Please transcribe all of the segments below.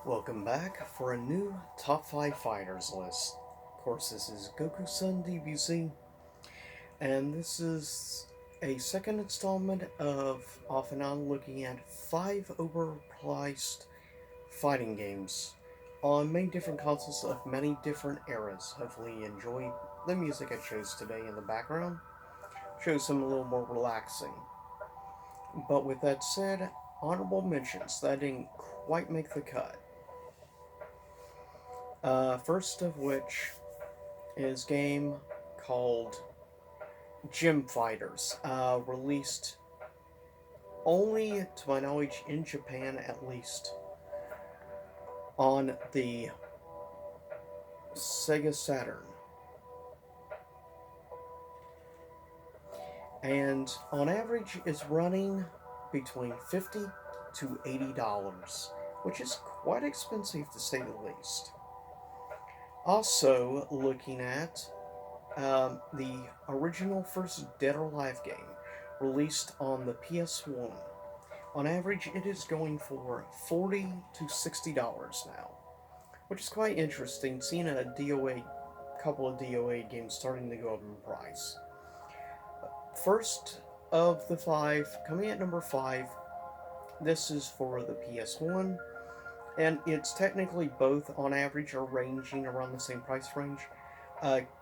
Welcome back for a new Top 5 Fighters list. Of course, this is Goku-san DBZ, and this is a second installment of off and on looking at 5 overpriced fighting games on many different consoles of many different eras. Hopefully you enjoy the music I chose today in the background. Shows them a little more relaxing. But with that said, honorable mentions that didn't quite make the cut. First of which is game called Gym Fighters, released only, to my knowledge, in Japan at least, on the Sega Saturn. And on average is running between $50 to $80, which is quite expensive to say the least. Also, looking at the original first Dead or Alive game, released on the PS1. On average, it is going for $40 to $60 now, which is quite interesting, seeing a couple of DOA games starting to go up in price. First of the five, coming at number 5, this is for the PS1, and it's technically both on average are ranging around the same price range.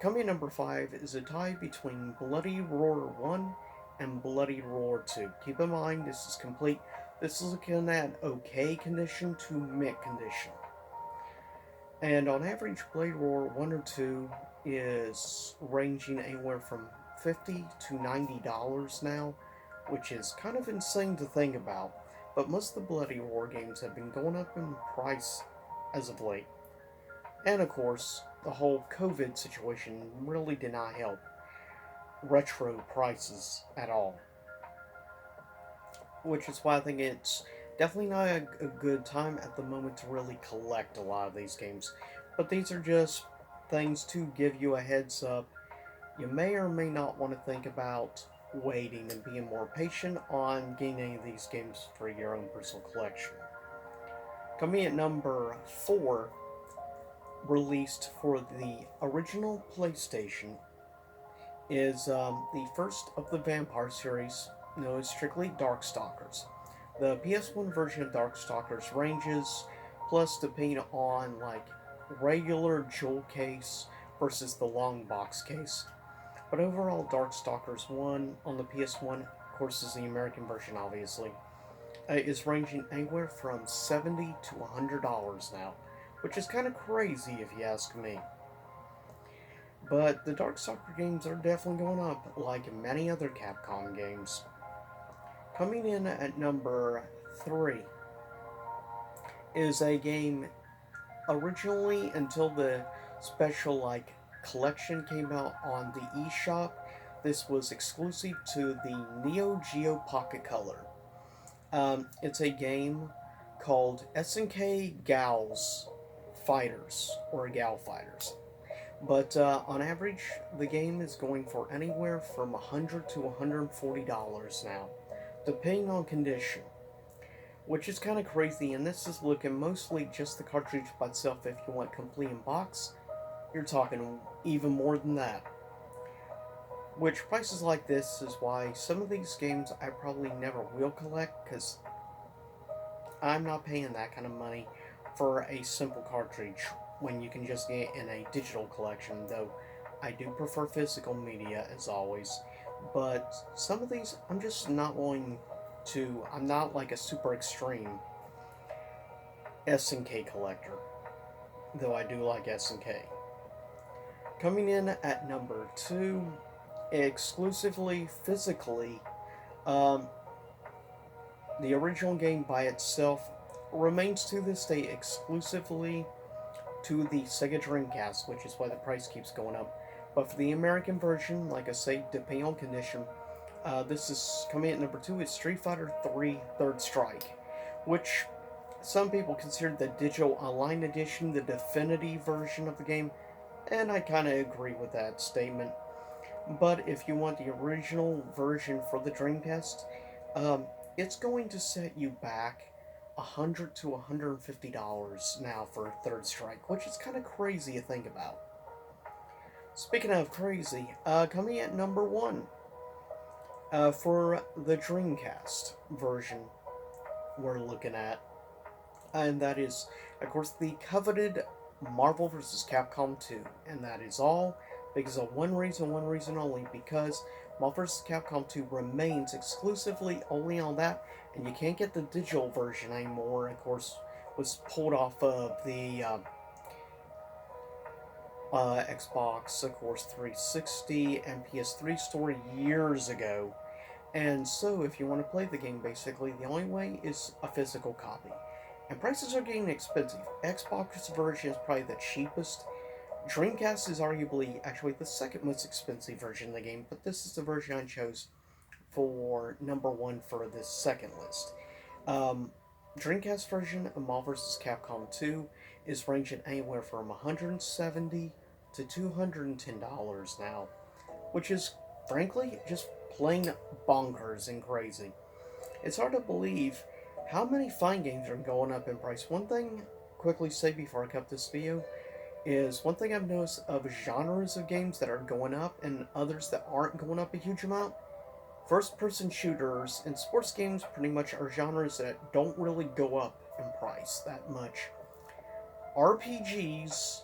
Coming at number 5 is a tie between Bloody Roar 1 and Bloody Roar 2. Keep in mind, this is complete. This is looking at okay condition to mint condition. And on average, Bloody Roar 1 or 2 is ranging anywhere from $50 to $90 now, which is kind of insane to think about. But most of the Bloody Roar games have been going up in price as of late. And of course, the whole COVID situation really did not help retro prices at all. Which is why I think it's definitely not a good time at the moment to really collect a lot of these games. But these are just things to give you a heads up. You may or may not want to think about waiting and being more patient on getting any of these games for your own personal collection. Coming at number 4, released for the original PlayStation, is the first of the Vampire series, known as strictly Darkstalkers. The PS1 version of Darkstalkers ranges, plus depending on like regular jewel case versus the long box case. But overall, Darkstalkers 1 on the PS1, of course, is the American version, obviously, is ranging anywhere from $70 to $100 now, which is kind of crazy if you ask me. But the Darkstalker games are definitely going up, like many other Capcom games. Coming in at number 3 is a game originally until the special collection came out on the eShop. This was exclusive to the Neo Geo Pocket Color. It's a game called SNK Gals Fighters, or Gal Fighters. But on average, the game is going for anywhere from $100 to $140 now, depending on condition. Which is kind of crazy, and this is looking mostly just the cartridge by itself. If you want complete in box, you're talking even more than that. Which prices like this is why some of these games I probably never will collect, because I'm not paying that kind of money for a simple cartridge when you can just get in a digital collection, though I do prefer physical media as always. But some of these I'm just not willing to. I'm not like a super extreme SNK collector, though I do like SNK. Coming in at number 2, exclusively physically, um, the original game by itself remains to this day exclusively to the Sega Dreamcast, which is why the price keeps going up. But for the American version, like I say, depending on condition, this is coming at number 2 is Street Fighter 3 Third Strike, which some people consider the Digital Online Edition the definitive version of the game, and I kind of agree with that statement. But if you want the original version for the Dreamcast, it's going to set you back $100 to $150 now for Third Strike, which is kind of crazy to think about. Speaking of crazy, coming at number one for the Dreamcast version we're looking at, and that is, of course, the coveted Marvel vs. Capcom 2, and that is all because of one reason only, because Marvel vs. Capcom 2 remains exclusively only on that, and you can't get the digital version anymore. Of course, was pulled off of the Xbox, of course, 360 and PS3 store years ago. And so, if you want to play the game, basically, the only way is a physical copy. And prices are getting expensive. Xbox version is probably the cheapest. Dreamcast is arguably actually the second most expensive version of the game, but this is the version I chose for number one for this second list. Um, Dreamcast version of Marvel vs. Capcom 2 is ranging anywhere from $170 to $210 now, which is frankly just plain bonkers and crazy. It's hard to believe how many fine games are going up in price. One thing, quickly say before I cut this video, is one thing I've noticed of genres of games that are going up and others that aren't going up a huge amount. First person shooters and sports games pretty much are genres that don't really go up in price that much. RPGs,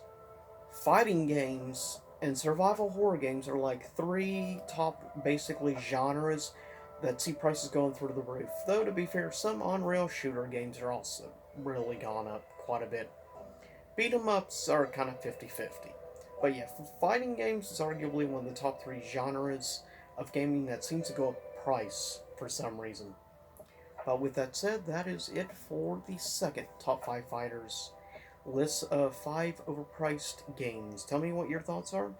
fighting games, and survival horror games are like three top basically genres that see prices going through the roof. Though to be fair, some on-rail shooter games are also really gone up quite a bit. Beat 'em ups are kind of 50-50. But yeah, fighting games is arguably one of the top three genres of gaming that seems to go up price for some reason. But with that said, that is it for the second top 5 fighters list of 5 overpriced games. Tell me what your thoughts are.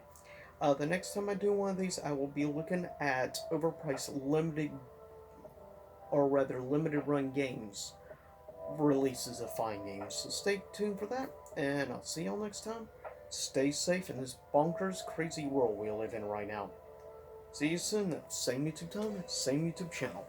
The next time I do one of these, I will be looking at overpriced limited run games releases of fine games. So stay tuned for that, and I'll see y'all next time. Stay safe in this bonkers, crazy world we live in right now. See you soon. Same YouTube time, same YouTube channel.